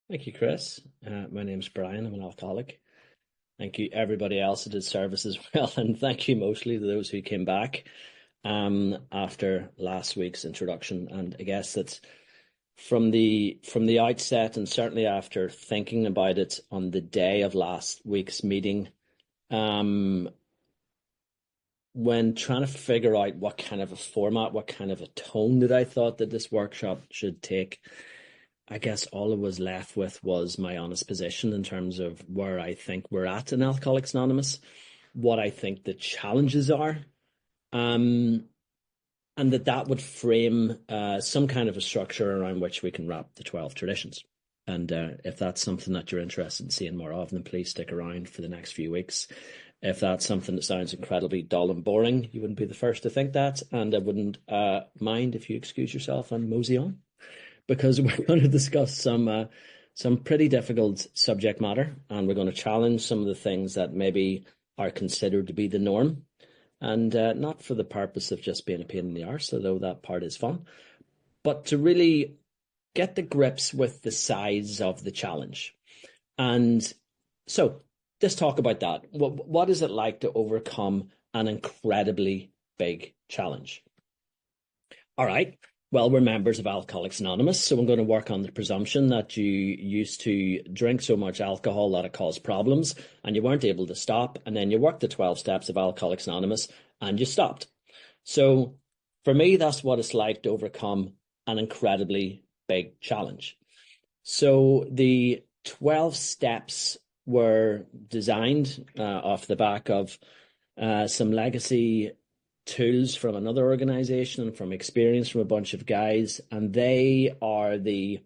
Thank you, Chris. My name's Brian. I'm an alcoholic. Thank you, everybody else who did service as well, and thank you mostly to those who came back after last week's introduction. And I guess that's from the outset, and certainly after thinking about it on the day of last week's meeting, when trying to figure out what kind of a format, what kind of a tone that I thought that this workshop should take, I guess all I was left with was my honest position in terms of where I think we're at in Alcoholics Anonymous, what I think the challenges are, and that would frame some kind of a structure around which we can wrap the 12 traditions. And if that's something that you're interested in seeing more of, then please stick around for the next few weeks. If that's something that sounds incredibly dull and boring, you wouldn't be the first to think that, and I wouldn't mind if you excuse yourself and mosey on, because we're going to discuss some pretty difficult subject matter, and we're going to challenge some of the things that maybe are considered to be the norm, and not for the purpose of just being a pain in the arse, although that part is fun, but to really get the grips with the size of the challenge. And so let's talk about that. What is it like to overcome an incredibly big challenge? All right. Well, we're members of Alcoholics Anonymous, so I'm going to work on the presumption that you used to drink so much alcohol that it caused problems and you weren't able to stop, and then you worked the 12 steps of Alcoholics Anonymous and you stopped. So for me, that's what it's like to overcome an incredibly big challenge. So the 12 steps were designed off the back of some legacy tools from another organization and from experience from a bunch of guys, and they are the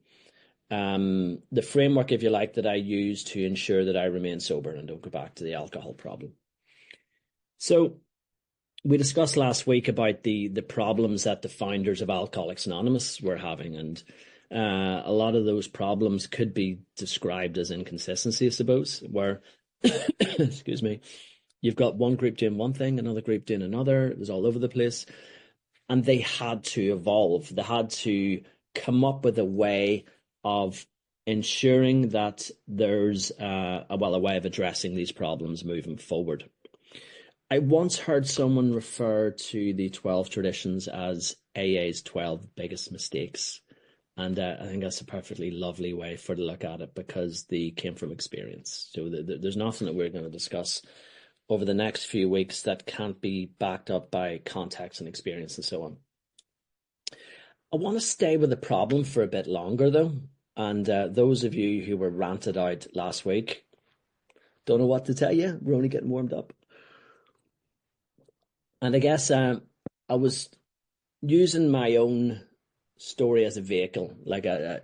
framework, if you like, that I use to ensure that I remain sober and don't go back to the alcohol problem. So we discussed last week about the problems that the founders of Alcoholics Anonymous were having, and a lot of those problems could be described as inconsistency, I suppose, where excuse me, you've got one group doing one thing, another group doing another. It was all over the place. And they had to evolve. They had to come up with a way of ensuring that there's a way of addressing these problems moving forward. I once heard someone refer to the 12 traditions as AA's 12 biggest mistakes. And I think that's a perfectly lovely way to look at it, because they came from experience. So there's nothing that we're going to discuss over the next few weeks that can't be backed up by context and experience and so on. I want to stay with the problem for a bit longer, though. And those of you who were ranted out last week, don't know what to tell you. We're only getting warmed up. And I guess I was using my own story as a vehicle,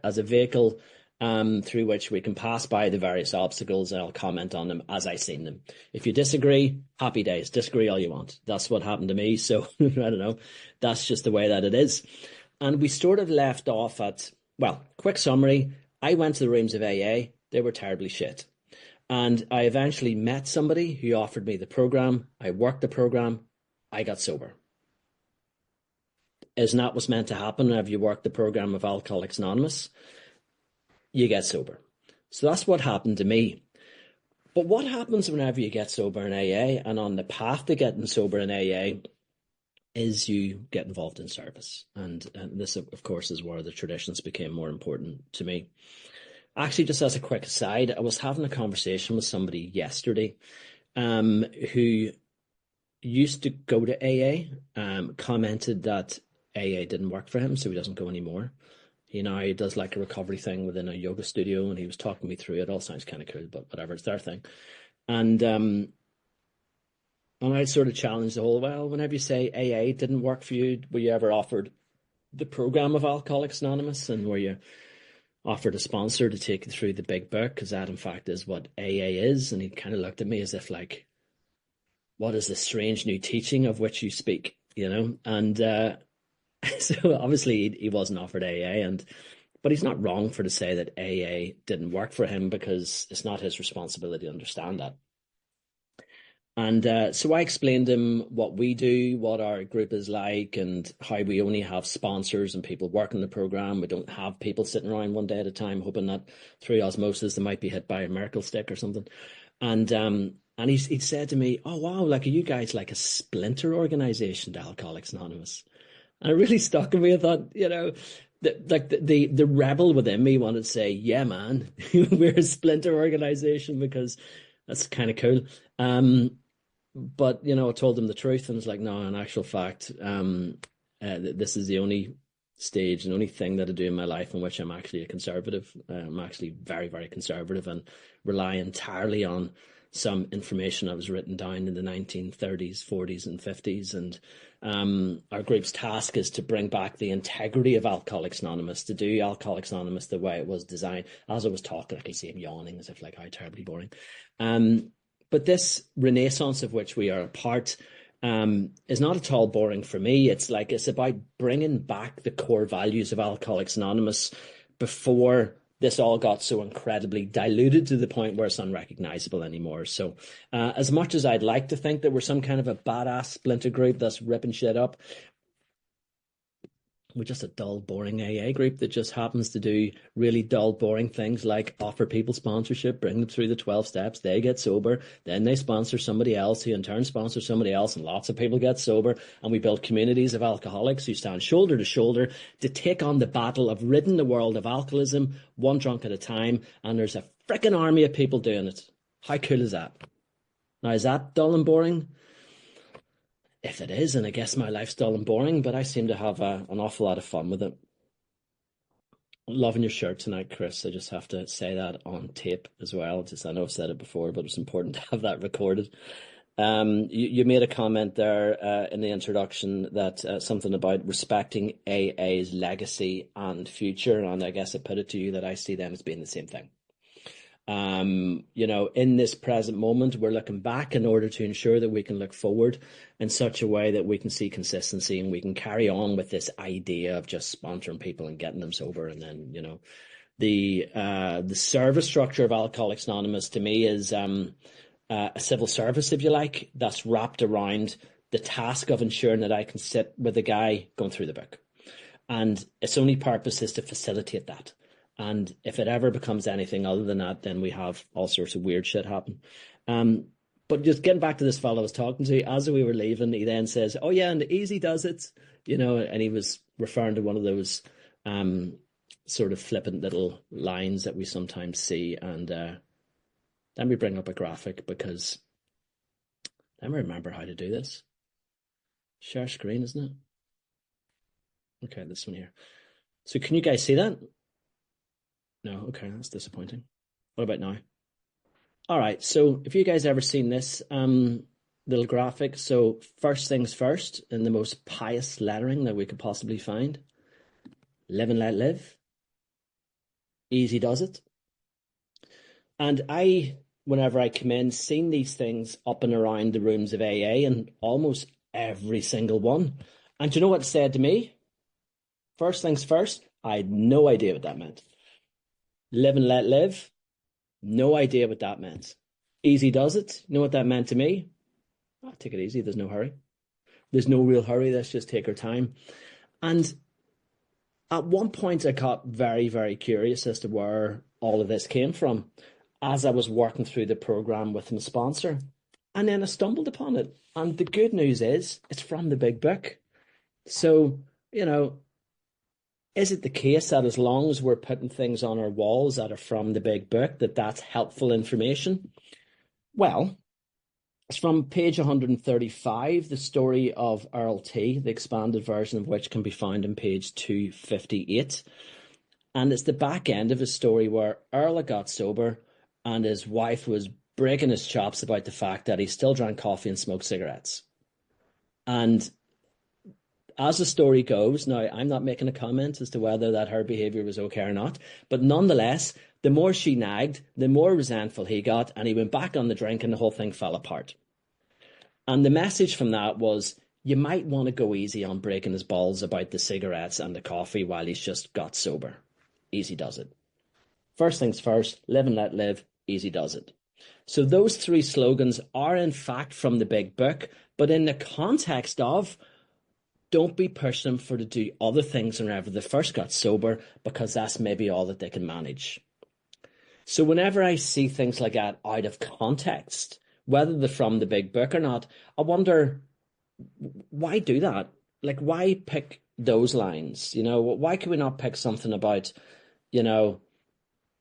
as a vehicle through which we can pass by the various obstacles, and I'll comment on them as I see them. If you disagree, happy days. Disagree all you want. That's what happened to me. So I don't know. That's just the way that it is. And we sort of left off at, well, quick summary. I went to the rooms of AA. They were terribly shit. And I eventually met somebody who offered me the program. I worked the program. I got sober. Isn't that what's meant to happen whenever you work the program of Alcoholics Anonymous? You get sober. So that's what happened to me. But what happens whenever you get sober in AA, and on the path to getting sober in AA, is you get involved in service. And this, of course, is where the traditions became more important to me. Actually, just as a quick aside, I was having a conversation with somebody yesterday who used to go to AA, commented that AA didn't work for him, so he doesn't go anymore. You know, he does like a recovery thing within a yoga studio, and he was talking me through it. All sounds kind of cool, but whatever, it's their thing. And I sort of challenged the whole, well, whenever you say AA didn't work for you, were you ever offered the program of Alcoholics Anonymous, and were you offered a sponsor to take you through the big book? Because that, in fact, is what AA is. And he kind of looked at me as if like, what is this strange new teaching of which you speak, you know? And so obviously he wasn't offered AA, but he's not wrong to say that AA didn't work for him, because it's not his responsibility to understand that. And so I explained to him what we do, what our group is like, and how we only have sponsors and people working the program. We don't have people sitting around one day at a time hoping that through osmosis they might be hit by a miracle stick or something. And he said to me, "Oh wow, like are you guys like a splinter organization to Alcoholics Anonymous?" And it really stuck with me. I thought, the rebel within me wanted to say, "Yeah, man, we're a splinter organization because that's kind of cool." But I told them the truth, and it's like, no, in actual fact, this is the only stage and only thing that I do in my life in which I'm actually a conservative. I'm actually very, very conservative and rely entirely on some information that was written down in the 1930s, 40s, and 50s. And our group's task is to bring back the integrity of Alcoholics Anonymous, to do Alcoholics Anonymous the way it was designed. As I was talking, I could see him yawning as if like, how terribly boring. But this renaissance of which we are a part is not at all boring for me. It's about bringing back the core values of Alcoholics Anonymous before this all got so incredibly diluted to the point where it's unrecognizable anymore. So as much as I'd like to think that we're some kind of a badass splinter group that's ripping shit up, we're just a dull, boring AA group that just happens to do really dull, boring things like offer people sponsorship, bring them through the 12 steps, they get sober, then they sponsor somebody else who in turn sponsors somebody else, and lots of people get sober, and we build communities of alcoholics who stand shoulder to shoulder to take on the battle of ridding the world of alcoholism, one drunk at a time, and there's a frickin' army of people doing it. How cool is that? Now, is that dull and boring? If it is, and I guess my life's dull and boring, but I seem to have an awful lot of fun with it. Loving your shirt tonight, Chris. I just have to say that on tape as well. I know I've said it before, but it's important to have that recorded. You made a comment there in the introduction that something about respecting AA's legacy and future, and I guess I put it to you that I see them as being the same thing. In this present moment, we're looking back in order to ensure that we can look forward in such a way that we can see consistency and we can carry on with this idea of just sponsoring people and getting them sober. And then, the service structure of Alcoholics Anonymous to me is a civil service, if you like, that's wrapped around the task of ensuring that I can sit with a guy going through the book. And its only purpose is to facilitate that. And if it ever becomes anything other than that, then we have all sorts of weird shit happen. But just getting back to this fellow I was talking to, as we were leaving, he then says, "Oh yeah, and Easy does it," and he was referring to one of those sort of flippant little lines that we sometimes see. And let me bring up a graphic because let me remember how to do this. Share screen, isn't it? Okay, this one here. So can you guys see that? No, okay, that's disappointing. What about now? All right, so if you guys ever seen this little graphic, so first things first, in the most pious lettering that we could possibly find, live and let live. Easy does it. And whenever I come in, seen these things up and around the rooms of AA, and almost every single one. And do you know what it said to me? First things first, I had no idea what that meant. Live and let live, no idea what that meant. Easy does it, you know what that meant to me? Oh, take it easy, there's no hurry. There's no real hurry, let's just take our time. And at one point I got very, very curious as to where all of this came from as I was working through the program with my sponsor. And then I stumbled upon it. And the good news is it's from the big book. So, is it the case that as long as we're putting things on our walls that are from the big book, that's helpful information? Well, it's from page 135, the story of Earl T, the expanded version of which can be found on page 258. And it's the back end of a story where Earl got sober and his wife was breaking his chops about the fact that he still drank coffee and smoked cigarettes. And as the story goes, now I'm not making a comment as to whether that her behavior was okay or not, but nonetheless, the more she nagged, the more resentful he got, and he went back on the drink and the whole thing fell apart. And the message from that was, you might want to go easy on breaking his balls about the cigarettes and the coffee while he's just got sober. Easy does it. First things first, live and let live, easy does it. So those three slogans are in fact from the big book, but in the context of don't be pushing them for to do other things whenever they first got sober, because that's maybe all that they can manage. So whenever I see things like that out of context, whether they're from the big book or not, I wonder, why do that? Like, why pick those lines? Why could we not pick something about, you know,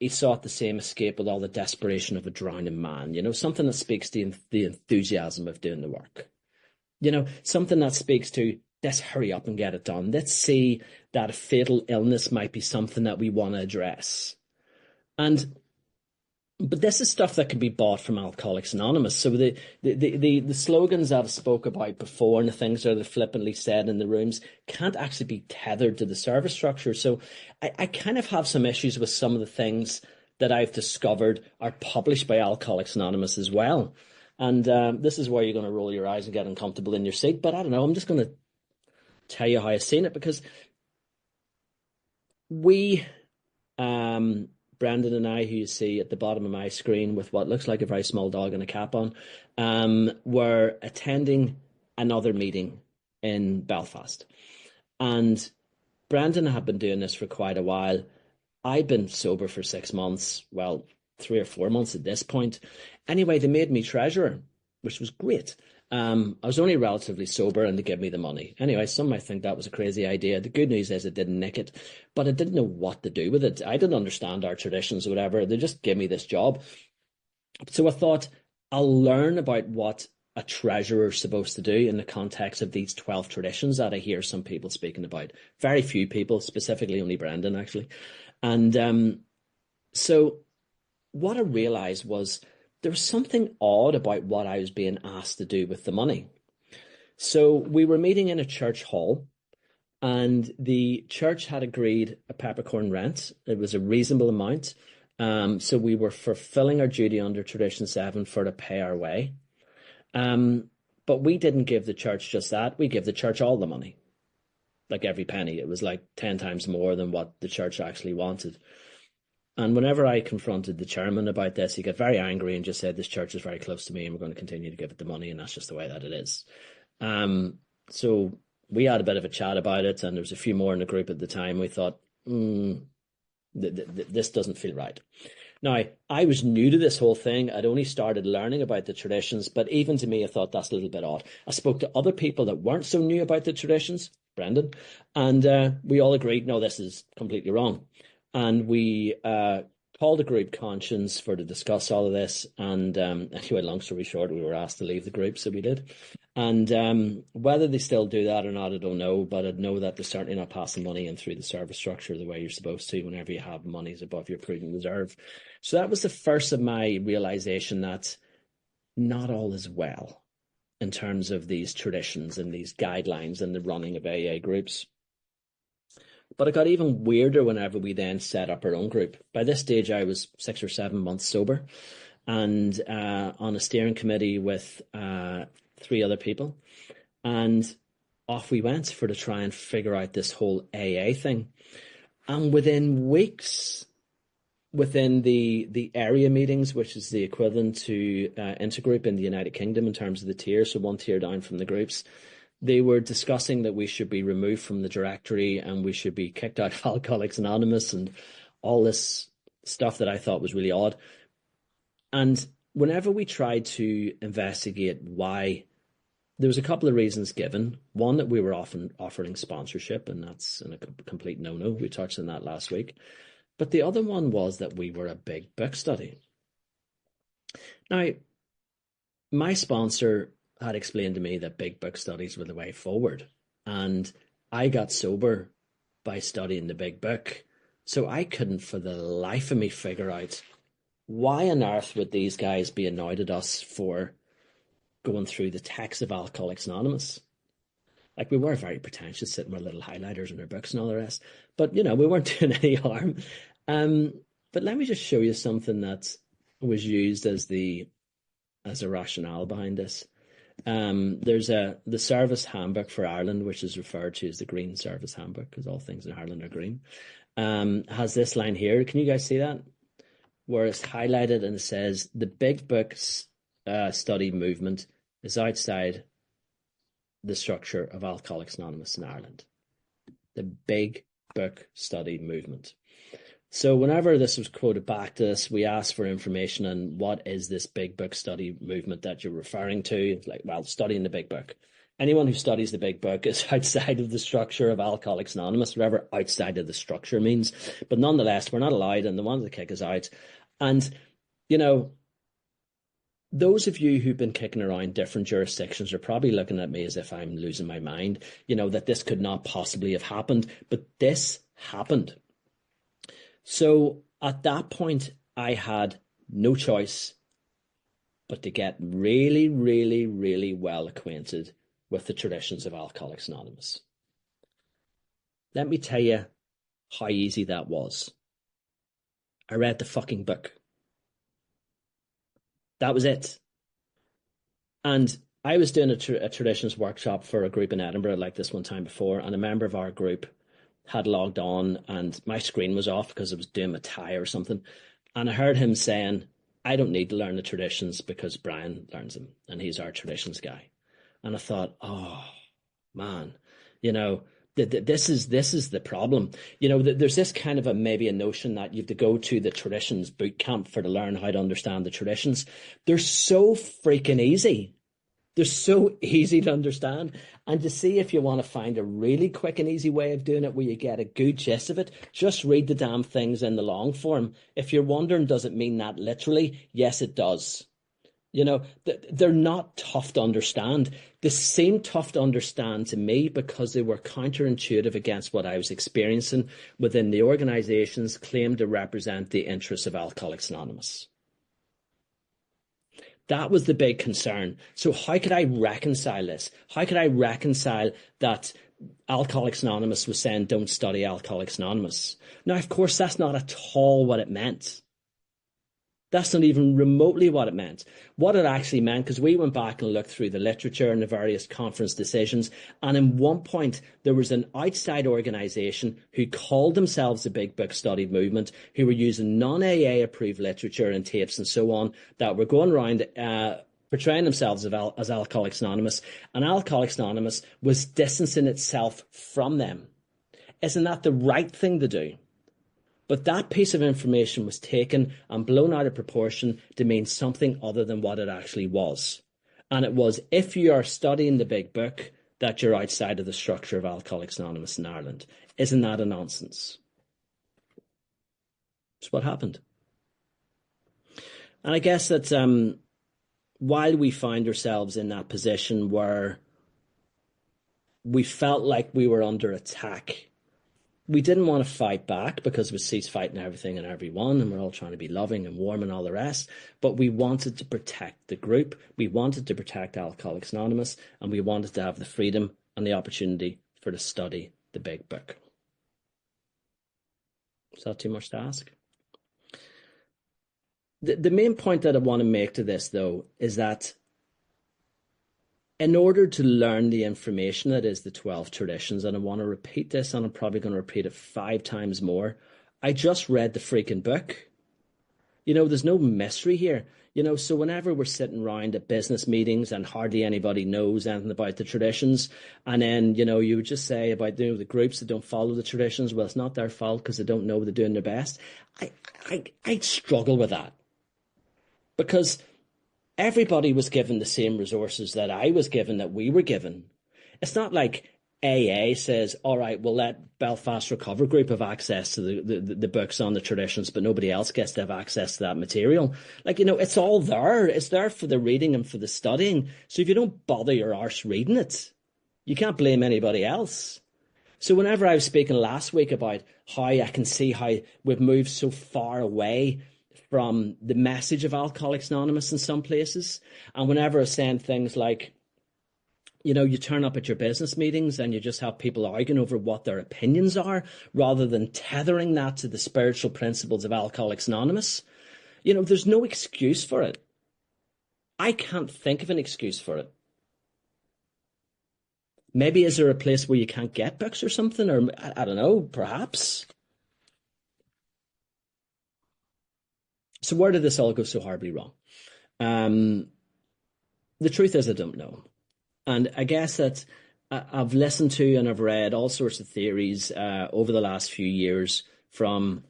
he sought the same escape with all the desperation of a drowning man, something that speaks to the enthusiasm of doing the work, something that speaks to let's hurry up and get it done. Let's see that a fatal illness might be something that we want to address. But this is stuff that can be bought from Alcoholics Anonymous. So the slogans that I spoke about before and the things that are flippantly said in the rooms can't actually be tethered to the service structure. So I kind of have some issues with some of the things that I've discovered are published by Alcoholics Anonymous as well. And this is where you're going to roll your eyes and get uncomfortable in your seat. But I don't know, I'm just going to tell you how I've seen it, because we... Brandon and I, who you see at the bottom of my screen with what looks like a very small dog and a cap on, were attending another meeting in Belfast. And Brandon had been doing this for quite a while. I'd been sober for 6 months, well, 3 or 4 months at this point. Anyway, they made me treasurer, which was great. I was only relatively sober and they gave me the money. Anyway, some might think that was a crazy idea. The good news is it didn't nick it, but I didn't know what to do with it. I didn't understand our traditions or whatever. They just gave me this job. So I thought I'll learn about what a treasurer is supposed to do in the context of these 12 traditions that I hear some people speaking about. Very few people, specifically only Brendan, actually. And so what I realized was there was something odd about what I was being asked to do with the money. So we were meeting in a church hall, and the church had agreed a peppercorn rent. It was a reasonable amount. So we were fulfilling our duty under Tradition 7 for to pay our way. But we didn't give the church just that. We gave the church all the money, like every penny. It was like 10 times more than what the church actually wanted. And whenever I confronted the chairman about this, he got very angry and just said, this church is very close to me and we're going to continue to give it the money, and that's just the way that it is. So we had a bit of a chat about it, and there was a few more in the group at the time. We thought, this doesn't feel right. Now, I was new to this whole thing. I'd only started learning about the traditions, but even to me, I thought that's a little bit odd. I spoke to other people that weren't so new about the traditions, Brendan, and we all agreed, no, this is completely wrong. And we called a group conscience to discuss all of this. And anyway, long story short, we were asked to leave the group, so we did. And whether they still do that or not, I don't know. But I know that they're certainly not passing money in through the service structure the way you're supposed to whenever you have monies above your prudent reserve. So that was the first of my realization that not all is well in terms of these traditions and these guidelines and the running of AA groups. But it got even weirder whenever we then set up our own group. By this stage, I was 6 or 7 months sober, and on a steering committee with 3 other people. And off we went to try and figure out this whole AA thing. And within weeks, within the area meetings, which is the equivalent to intergroup in the United Kingdom in terms of the tiers, so 1 tier down from the groups, they were discussing that we should be removed from the directory and we should be kicked out of Alcoholics Anonymous and all this stuff that I thought was really odd. And whenever we tried to investigate why, there was a couple of reasons given. One, that we were often offering sponsorship, and that's a complete no-no. We touched on that last week. But the other one was that we were a big book study. Now, my sponsor had explained to me that big book studies were the way forward. And I got sober by studying the big book. So I couldn't for the life of me figure out why on earth would these guys be annoyed at us for going through the text of Alcoholics Anonymous. Like, we were very pretentious, sitting with little highlighters in our books and all the rest. But, we weren't doing any harm. But let me just show you something that was used as a rationale behind this. There's the Service Handbook for Ireland, which is referred to as the Green Service Handbook, because all things in Ireland are green. Has this line here. Can you guys see that? where it's highlighted and it says the big book study movement is outside the structure of Alcoholics Anonymous in Ireland. The big book study movement. So whenever this was quoted back to us, we asked for information on what is this big book study movement that you're referring to. It's like, well, studying the big book. Anyone who studies the big book is outside of the structure of Alcoholics Anonymous, whatever outside of the structure means. But nonetheless, we're not allowed, and they wanted to kick us out. And, you know, those of you who've been kicking around different jurisdictions are probably looking at me as if I'm losing my mind, you know, that this could not possibly have happened. But this happened. So at that point, I had no choice but to get really, really, really well acquainted with the traditions of Alcoholics Anonymous. Let me tell you how easy that was. I read the fucking book. That was it. And I was doing a traditions workshop for a group in Edinburgh like this one time before, and a member of our group had logged on and my screen was off because I was doing my tie or something. And I heard him saying, I don't need to learn the traditions because Brian learns them and he's our traditions guy. And I thought, oh, man, you know, this is the problem. You know, there's this kind of maybe a notion that you have to go to the traditions boot camp to learn how to understand the traditions. They're so freaking easy. They're so easy to understand. And to see if you want to find a really quick and easy way of doing it where you get a good gist of it, just read the damn things in the long form. If you're wondering, does it mean that literally? Yes, it does. You know, they're not tough to understand. They seemed tough to understand to me because they were counterintuitive against what I was experiencing within the organizations claimed to represent the interests of Alcoholics Anonymous. That was the big concern. So how could I reconcile this? How could I reconcile that Alcoholics Anonymous was saying, don't study Alcoholics Anonymous? Now, of course, that's not at all what it meant. That's not even remotely what it meant. What it actually meant, because we went back and looked through the literature and the various conference decisions, and in one point, there was an outside organization who called themselves the Big Book Study Movement, who were using non-AA approved literature and tapes and so on, that were going around portraying themselves as Alcoholics Anonymous, and Alcoholics Anonymous was distancing itself from them. Isn't that the right thing to do? But that piece of information was taken and blown out of proportion to mean something other than what it actually was. And it was, if you are studying the big book, that you're outside of the structure of Alcoholics Anonymous in Ireland. Isn't that a nonsense? It's what happened. And I guess that while we find ourselves in that position where we felt like we were under attack, we didn't want to fight back because we ceased fighting everything and everyone, and we're all trying to be loving and warm and all the rest. But we wanted to protect the group. We wanted to protect Alcoholics Anonymous, and we wanted to have the freedom and the opportunity to study the big book. Is that too much to ask? The main point that I want to make to this, though, is that in order to learn the information that is the 12 traditions, and I want to repeat this, and I'm probably going to repeat it 5 times more, I just read the freaking book. You know, there's no mystery here. You know, so whenever we're sitting around at business meetings and hardly anybody knows anything about the traditions, and then, you know, you would just say about, you know, the groups that don't follow the traditions, well, it's not their fault because they don't know they're doing their best. I struggle with that because everybody was given the same resources that I was given, that we were given. It's not like AA says, all right, we'll let Belfast Recover Group have access to the books on the traditions, but nobody else gets to have access to that material. Like, you know, it's all there. It's there for the reading and for the studying. So if you don't bother your arse reading it, you can't blame anybody else. So whenever I was speaking last week about how I can see how we've moved so far away from the message of Alcoholics Anonymous in some places, and whenever I was saying things like, you know, you turn up at your business meetings and you just have people arguing over what their opinions are rather than tethering that to the spiritual principles of Alcoholics Anonymous, you know, there's no excuse for it. I can't think of an excuse for it. Maybe is there a place where you can't get books or something, or I don't know, perhaps. So where did this all go so horribly wrong? Um, the truth is, I don't know. And I guess that I've listened to and I've read all sorts of theories over the last few years from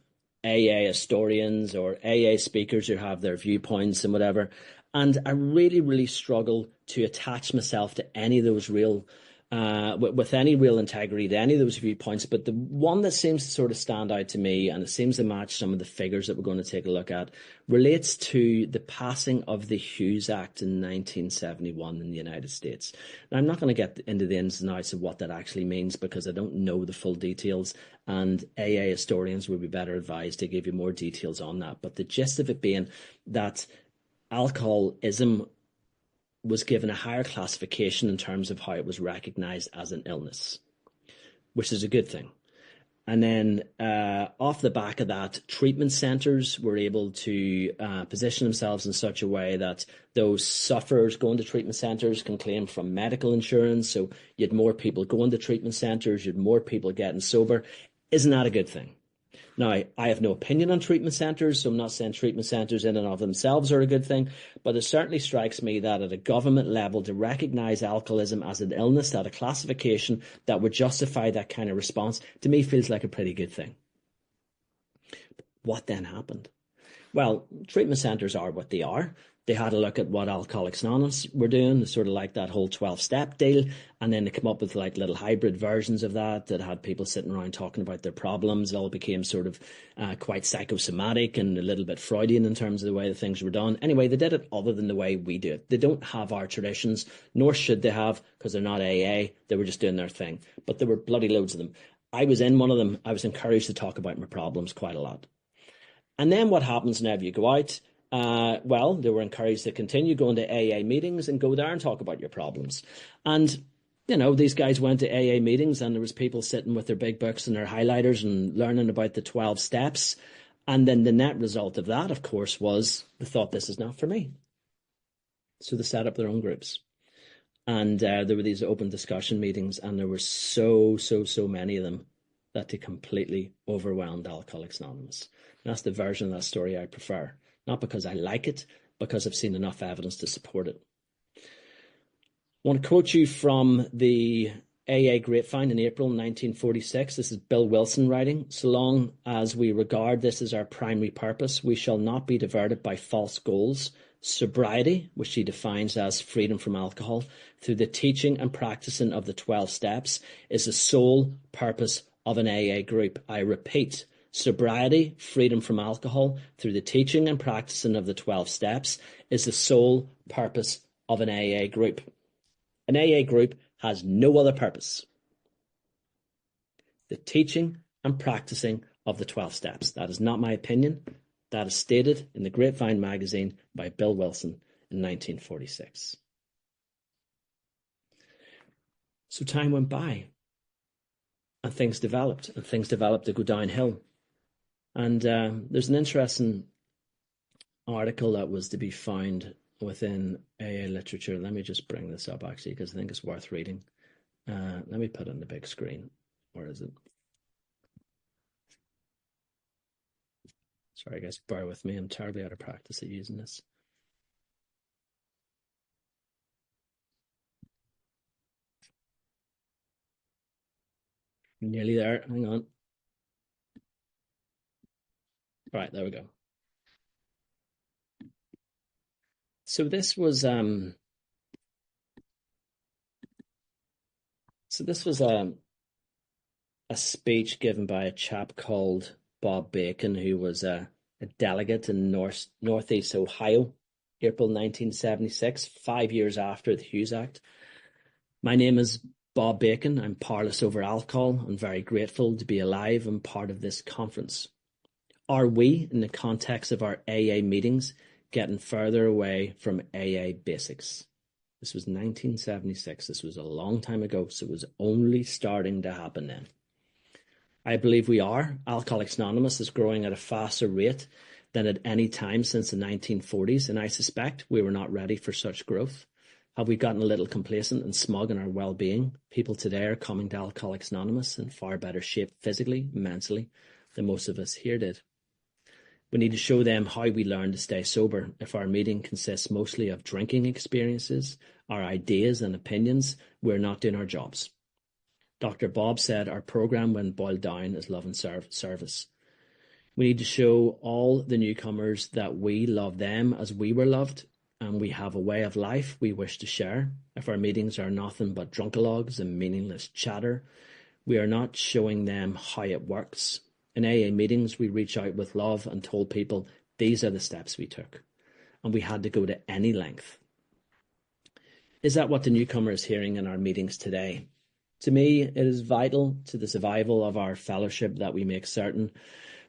AA historians or AA speakers who have their viewpoints and whatever. And I really, really struggle to attach myself to any of those real with any real integrity to any of those viewpoints. But the one that seems to sort of stand out to me, and it seems to match some of the figures that we're going to take a look at, relates to the passing of the Hughes Act in 1971 in the United States. Now, I'm not going to get into the ins and outs of what that actually means because I don't know the full details, and AA historians would be better advised to give you more details on that. But the gist of it being that alcoholism was given a higher classification in terms of how it was recognized as an illness, which is a good thing. And then off the back of that, treatment centres were able to position themselves in such a way that those sufferers going to treatment centres can claim from medical insurance. So you had more people going to treatment centres, you had more people getting sober. Isn't that a good thing? Now, I have no opinion on treatment centres, so I'm not saying treatment centres in and of themselves are a good thing, but it certainly strikes me that at a government level, to recognise alcoholism as an illness, that a classification that would justify that kind of response, to me feels like a pretty good thing. What then happened? Well, treatment centres are what they are. They had a look at what Alcoholics Anonymous were doing, sort of like that whole 12-step deal, and then they come up with like little hybrid versions of that had people sitting around talking about their problems. It all became sort of quite psychosomatic and a little bit Freudian in terms of the way the things were done. Anyway, they did it other than the way we do it. They don't have our traditions, nor should they have, because they're not AA. They were just doing their thing. But there were bloody loads of them. I was in one of them. I was encouraged to talk about my problems quite a lot. And then what happens whenever you go out? Well, they were encouraged to continue going to AA meetings and go there and talk about your problems. And, you know, these guys went to AA meetings and there was people sitting with their big books and their highlighters and learning about the 12 steps. And then the net result of that, of course, was they thought this is not for me. So they set up their own groups. And there were these open discussion meetings and there were so many of them that they completely overwhelmed Alcoholics Anonymous. And that's the version of that story I prefer. Not because I like it, because I've seen enough evidence to support it. I want to quote you from the AA Grapevine in April 1946. This is Bill Wilson writing. So long as we regard this as our primary purpose, we shall not be diverted by false goals. Sobriety, which he defines as freedom from alcohol, through the teaching and practicing of the 12 steps, is the sole purpose of an AA group. I repeat, sobriety, freedom from alcohol, through the teaching and practicing of the 12 steps, is the sole purpose of an AA group. An AA group has no other purpose. The teaching and practicing of the 12 steps. That is not my opinion. That is stated in the Grapevine magazine by Bill Wilson in 1946. So time went by and things developed to go downhill. And there's an interesting article that was to be found within AA literature. Let me just bring this up, actually, because I think it's worth reading. Let me put it on the big screen. Where is it? Sorry, guys, bear with me. I'm terribly out of practice at using this. Nearly there. Hang on. All right, there we go. So this was a speech given by a chap called Bob Bacon, who was a delegate in Northeast Ohio, April 1976, 5 years after the Hughes Act. My name is Bob Bacon. I'm powerless over alcohol. I'm very grateful to be alive and part of this conference. Are we, in the context of our AA meetings, getting further away from AA basics? This was 1976. This was a long time ago, so it was only starting to happen then. I believe we are. Alcoholics Anonymous is growing at a faster rate than at any time since the 1940s, and I suspect we were not ready for such growth. Have we gotten a little complacent and smug in our well-being? People today are coming to Alcoholics Anonymous in far better shape physically, mentally, than most of us here did. We need to show them how we learn to stay sober. If our meeting consists mostly of drinking experiences, our ideas and opinions, we're not doing our jobs. Dr. Bob said our program, when boiled down, is love and service. We need to show all the newcomers that we love them as we were loved, and we have a way of life we wish to share. If our meetings are nothing but drunkalogs and meaningless chatter, we are not showing them how it works. In AA meetings, we reach out with love and told people these are the steps we took, and we had to go to any length. Is that what the newcomer is hearing in our meetings today? To me, it is vital to the survival of our fellowship that we make certain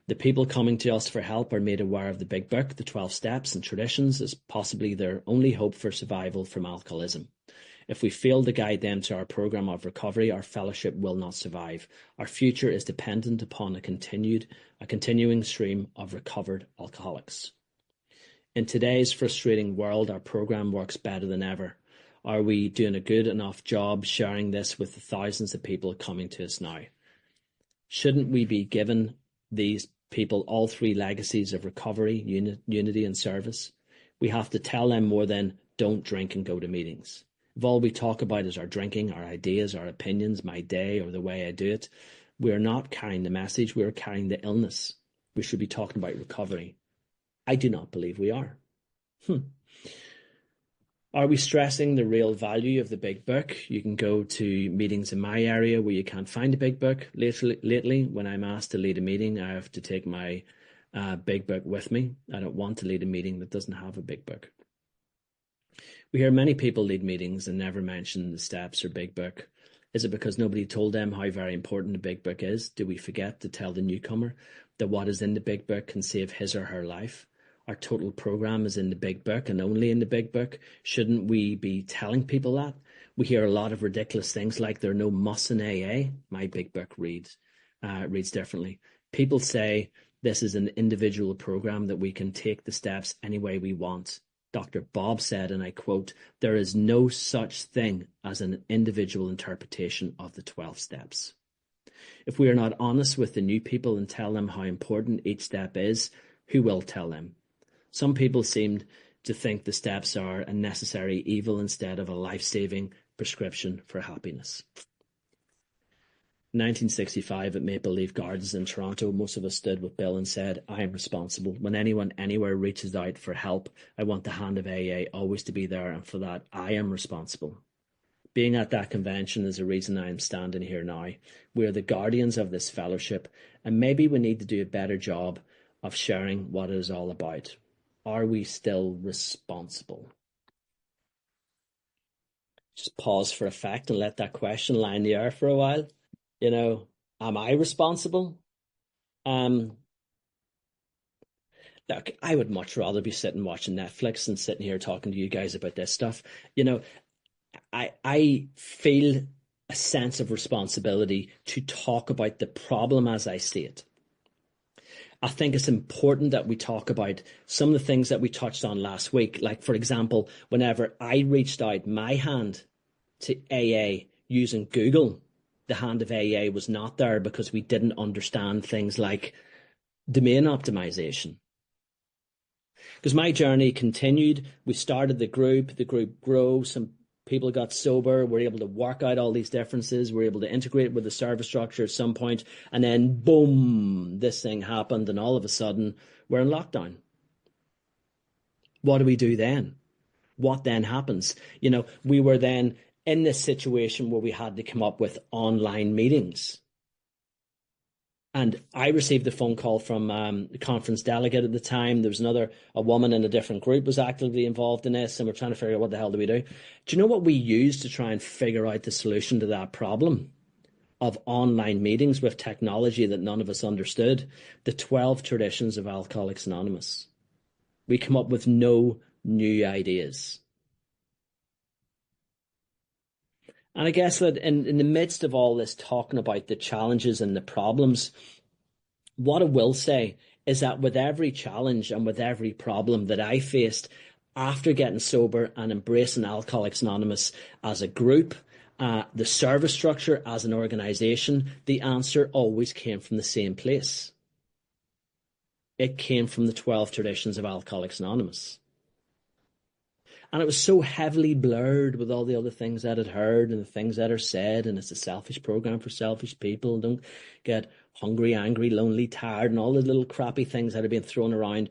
the people coming to us for help are made aware of the Big Book, the 12 steps and traditions as possibly their only hope for survival from alcoholism. If we fail to guide them to our program of recovery, our fellowship will not survive. Our future is dependent upon a continuing stream of recovered alcoholics. In today's frustrating world, our program works better than ever. Are we doing a good enough job sharing this with the thousands of people coming to us now? Shouldn't we be giving these people all three legacies of recovery, unity and service? We have to tell them more than don't drink and go to meetings. If all we talk about is our drinking, our ideas, our opinions, my day or the way I do it, we're not carrying the message, we're carrying the illness. We should be talking about recovery. I do not believe we are. Are we stressing the real value of the Big Book? You can go to meetings in my area where you can't find a Big Book. Lately, when I'm asked to lead a meeting, I have to take my Big Book with me. I don't want to lead a meeting that doesn't have a Big Book. We hear many people lead meetings and never mention the steps or Big Book. Is it because nobody told them how very important the Big Book is? Do we forget to tell the newcomer that what is in the Big Book can save his or her life? Our total program is in the Big Book and only in the Big Book. Shouldn't we be telling people that? We hear a lot of ridiculous things like there are no muss in AA. My Big Book reads differently. People say this is an individual program that we can take the steps any way we want. Dr. Bob said, and I quote, there is no such thing as an individual interpretation of the 12 steps. If we are not honest with the new people and tell them how important each step is, who will tell them? Some people seem to think the steps are a necessary evil instead of a life-saving prescription for happiness. In 1965 at Maple Leaf Gardens in Toronto, most of us stood with Bill and said, I am responsible. When anyone anywhere reaches out for help, I want the hand of AA always to be there, and for that, I am responsible. Being at that convention is the reason I am standing here now. We are the guardians of this fellowship, and maybe we need to do a better job of sharing what it is all about. Are we still responsible? Just pause for effect and let that question lie in the air for a while. You know, am I responsible? Look, I would much rather be sitting watching Netflix than sitting here talking to you guys about this stuff. You know, I feel a sense of responsibility to talk about the problem as I see it. I think it's important that we talk about some of the things that we touched on last week. Like, for example, whenever I reached out my hand to AA using Google, the hand of AA was not there because we didn't understand things like domain optimization. Because my journey continued. We started the group grew, some people got sober, we're able to work out all these differences, we're able to integrate with the service structure at some point, and then boom, this thing happened, and all of a sudden we're in lockdown. What do we do then? What then happens? You know, we were then in this situation where we had to come up with online meetings. And I received a phone call from the conference delegate at the time. There was a woman in a different group was actively involved in this, and we're trying to figure out what the hell do we do. Do you know what we used to try and figure out the solution to that problem of online meetings with technology that none of us understood? The 12 traditions of Alcoholics Anonymous. We come up with no new ideas. And I guess that in the midst of all this talking about the challenges and the problems, what I will say is that with every challenge and with every problem that I faced after getting sober and embracing Alcoholics Anonymous as a group, the service structure as an organization, the answer always came from the same place. it came from the 12 traditions of Alcoholics Anonymous. And it was so heavily blurred with all the other things that I'd heard and the things that are said. And it's a selfish program for selfish people. Don't get hungry, angry, lonely, tired, and all the little crappy things that are being thrown around,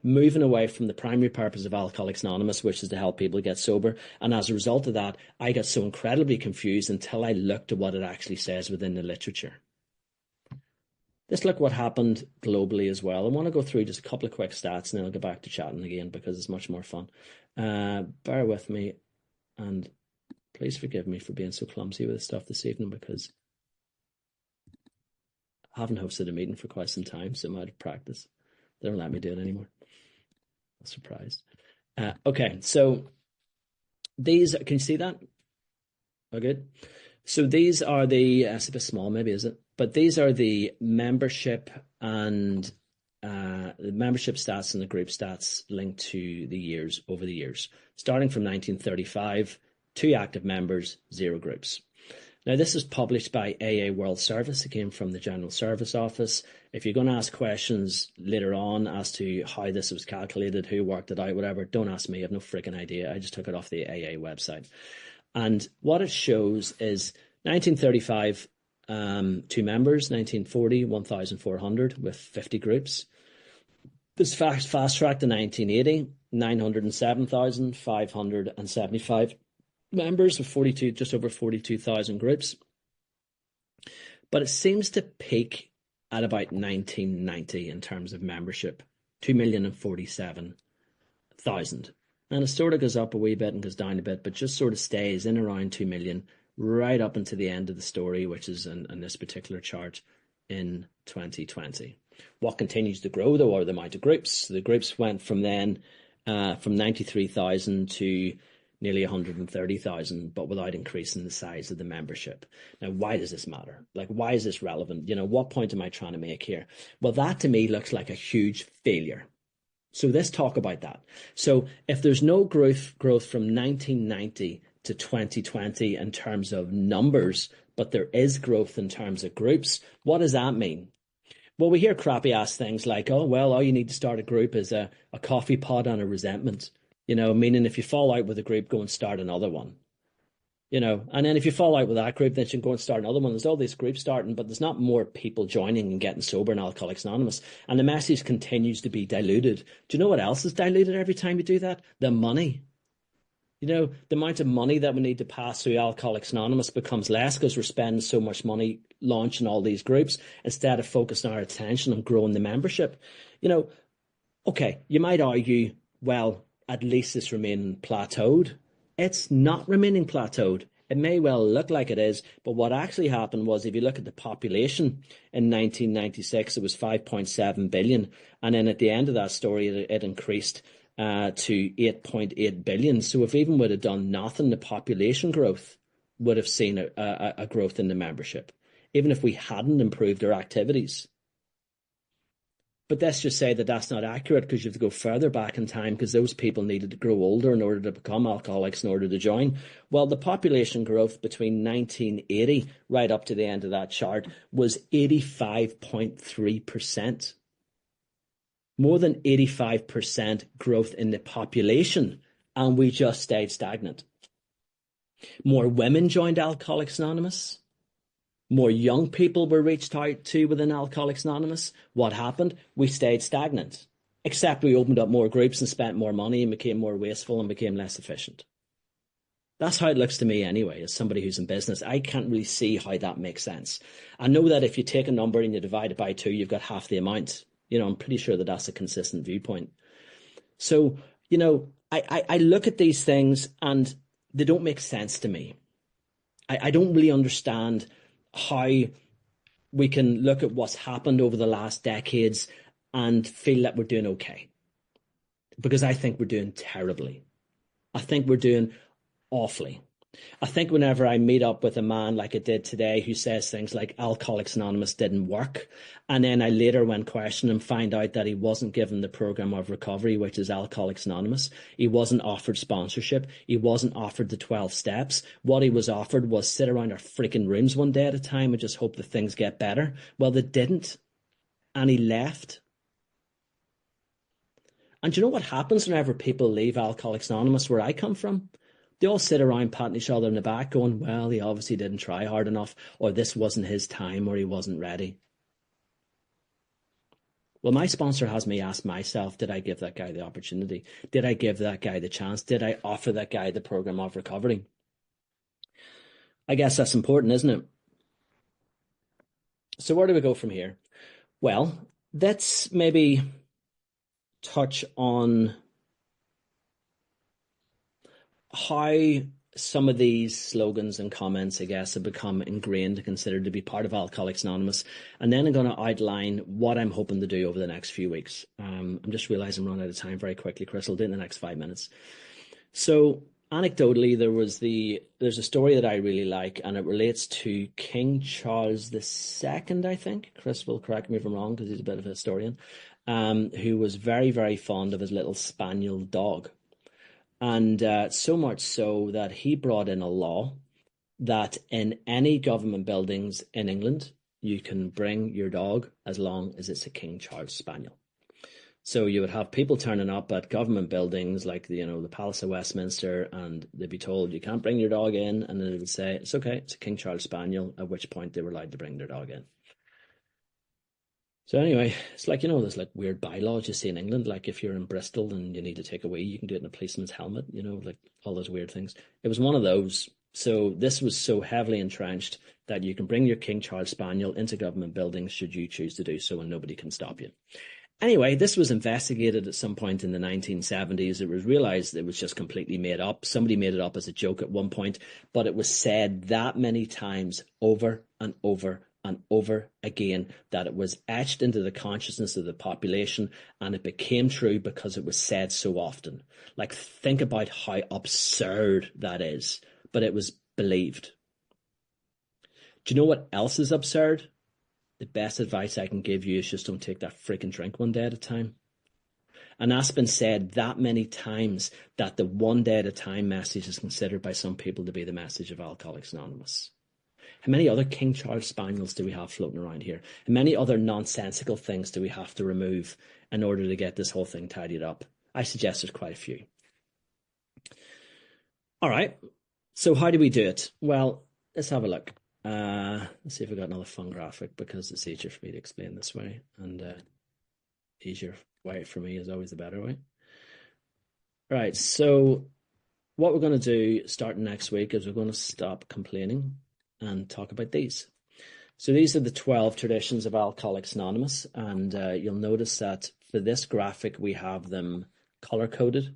moving away from the primary purpose of Alcoholics Anonymous, which is to help people get sober. And as a result of that, I got so incredibly confused until I looked at what it actually says within the literature. Let's look what happened globally as well. I want to go through just a couple of quick stats and then I'll go back to chatting again because it's much more fun. Bear with me and please forgive me for being so clumsy with this stuff this evening because I haven't hosted a meeting for quite some time, so I'm out of practice. They don't let me do it anymore. I'm surprised. Okay, so these, can you see that? Oh, good. So these are the, it's a bit small maybe, is it? But these are the membership and the membership stats and the group stats linked to the years, over the years. Starting from 1935, 2 active members, 0 groups. Now, this is published by AA World Service. It came from the General Service Office. If you're going to ask questions later on as to how this was calculated, who worked it out, whatever, don't ask me. I have no freaking idea. I just took it off the AA website. And what it shows is 1935, 2 members, 1940, 1,400 with 50 groups. This fast-tracked to 1980, 907,575 members with 42, just over 42,000 groups. But it seems to peak at about 1990 in terms of membership, 2,047,000. And it sort of goes up a wee bit and goes down a bit, but just sort of stays in around 2 million right up until the end of the story, which is in this particular chart in 2020. What continues to grow, though, are the amount of groups. The groups went from then from 93,000 to nearly 130,000, but without increasing the size of the membership. Now, why does this matter? Like, why is this relevant? What point am I trying to make here? Well, that to me looks like a huge failure. So let's talk about that. So if there's no growth from 1990 to 2020 in terms of numbers, but there is growth in terms of groups, what does that mean? Well, we hear crappy ass things like, oh, well, all you need to start a group is a coffee pot and a resentment, meaning if you fall out with a group, go and start another one, and then if you fall out with that group, then you can go and start another one. There's all these groups starting, but there's not more people joining and getting sober in Alcoholics Anonymous. And the message continues to be diluted. Do you know what else is diluted every time you do that? The money. The amount of money that we need to pass through Alcoholics Anonymous becomes less because we're spending so much money launching all these groups instead of focusing our attention on growing the membership. Okay, you might argue, well, at least it's remaining plateaued. It's not remaining plateaued. It may well look like it is, but what actually happened was if you look at the population in 1996, it was 5.7 billion. And then at the end of that story, it increased to 8.8 billion. So if even would have done nothing, the population growth would have seen a growth in the membership, even if we hadn't improved our activities. But let's just say that that's not accurate because you have to go further back in time because those people needed to grow older in order to become alcoholics in order to join. Well, the population growth between 1980 right up to the end of that chart was 85.3%. More than 85% growth in the population, and we just stayed stagnant. More women joined Alcoholics Anonymous. More young people were reached out to within Alcoholics Anonymous. What happened? We stayed stagnant, except we opened up more groups and spent more money and became more wasteful and became less efficient. That's how it looks to me anyway, as somebody who's in business. I can't really see how that makes sense. I know that if you take a number and you divide it by 2, you've got half the amount. I'm pretty sure that that's a consistent viewpoint. So, I look at these things and they don't make sense to me. I don't really understand how we can look at what's happened over the last decades and feel that we're doing okay. Because I think we're doing terribly. I think we're doing awfully. I think whenever I meet up with a man like I did today who says things like Alcoholics Anonymous didn't work, and then I later, when questioned him, find out that he wasn't given the program of recovery, which is Alcoholics Anonymous. He wasn't offered sponsorship. He wasn't offered the 12 steps. What he was offered was sit around our freaking rooms one day at a time and just hope that things get better. Well, they didn't. And he left. And do you know what happens whenever people leave Alcoholics Anonymous, where I come from? They all sit around patting each other in the back going, well, he obviously didn't try hard enough, or this wasn't his time, or he wasn't ready. Well, my sponsor has me ask myself, did I give that guy the opportunity? Did I give that guy the chance? Did I offer that guy the program of recovery? I guess that's important, isn't it? So where do we go from here? Well, let's maybe touch on how some of these slogans and comments, I guess, have become ingrained and considered to be part of Alcoholics Anonymous. And then I'm going to outline what I'm hoping to do over the next few weeks. I'm just realizing I'm running out of time very quickly, Chris. I'll do it in the next 5 minutes. So anecdotally, there's a story that I really like, and it relates to King Charles II, I think. Chris will correct me if I'm wrong, because he's a bit of a historian, who was very, very fond of his little spaniel dog. And so much so that he brought in a law that in any government buildings in England, you can bring your dog as long as it's a King Charles Spaniel. So you would have people turning up at government buildings like the Palace of Westminster, and they'd be told you can't bring your dog in, and then they would say it's okay, it's a King Charles Spaniel, at which point they were allowed to bring their dog in. So anyway, it's like, there's like weird bylaws you see in England. Like if you're in Bristol and you need to take a wee, you can do it in a policeman's helmet, like all those weird things. It was one of those. So this was so heavily entrenched that you can bring your King Charles Spaniel into government buildings should you choose to do so, and nobody can stop you. Anyway, this was investigated at some point in the 1970s. It was realized it was just completely made up. Somebody made it up as a joke at one point, but it was said that many times over and over and over again that it was etched into the consciousness of the population, and it became true because it was said so often. Like, think about how absurd that is, but it was believed. Do you know what else is absurd? The best advice I can give you is just don't take that freaking drink one day at a time. And that's been said that many times that the one day at a time message is considered by some people to be the message of Alcoholics Anonymous. How many other King Charles Spaniels do we have floating around here? How many other nonsensical things do we have to remove in order to get this whole thing tidied up? I suggest there's quite a few. All right. So how do we do it? Well, let's have a look. Let's see if we've got another fun graphic, because it's easier for me to explain this way, and easier way for me is always the better way. Right. So what we're going to do starting next week is we're going to stop complaining and talk about these. So these are the 12 traditions of Alcoholics Anonymous, and you'll notice that for this graphic we have them color coded.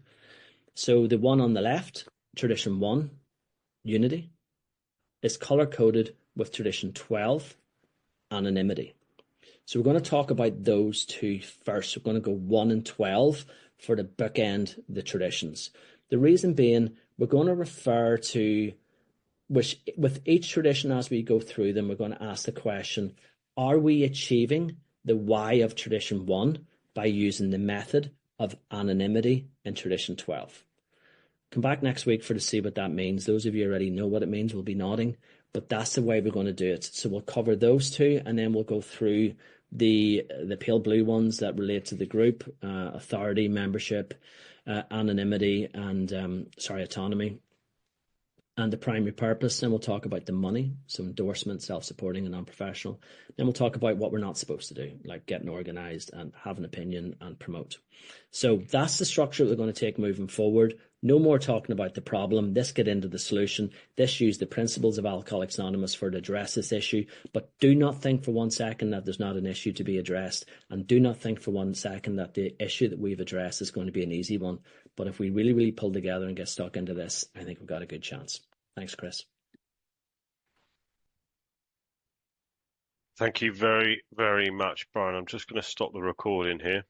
So the one on the left, tradition 1, unity, is color coded with tradition 12, anonymity. So we're going to talk about those two first. We're going to go 1 and 12 for the bookend the traditions. The reason being, we're going to refer to which with each tradition as we go through them, we're going to ask the question, are we achieving the why of tradition 1 by using the method of anonymity in tradition 12? Come back next week to see what that means. Those of you who already know what it means will be nodding, but that's the way we're going to do it. So we'll cover those two, and then we'll go through the pale blue ones that relate to the group, authority, membership, anonymity, and autonomy, and the primary purpose. Then we'll talk about the money, so endorsement, self-supporting, and non-professional. Then we'll talk about what we're not supposed to do, like getting organized and have an opinion and promote. So that's the structure that we're going to take moving forward. No more talking about the problem. This get into the solution. This use the principles of Alcoholics Anonymous to address this issue. But do not think for 1 second that there's not an issue to be addressed. And do not think for 1 second that the issue that we've addressed is going to be an easy one. But if we really, really pull together and get stuck into this, I think we've got a good chance. Thanks, Chris. Thank you very, very much, Brian. I'm just going to stop the recording here.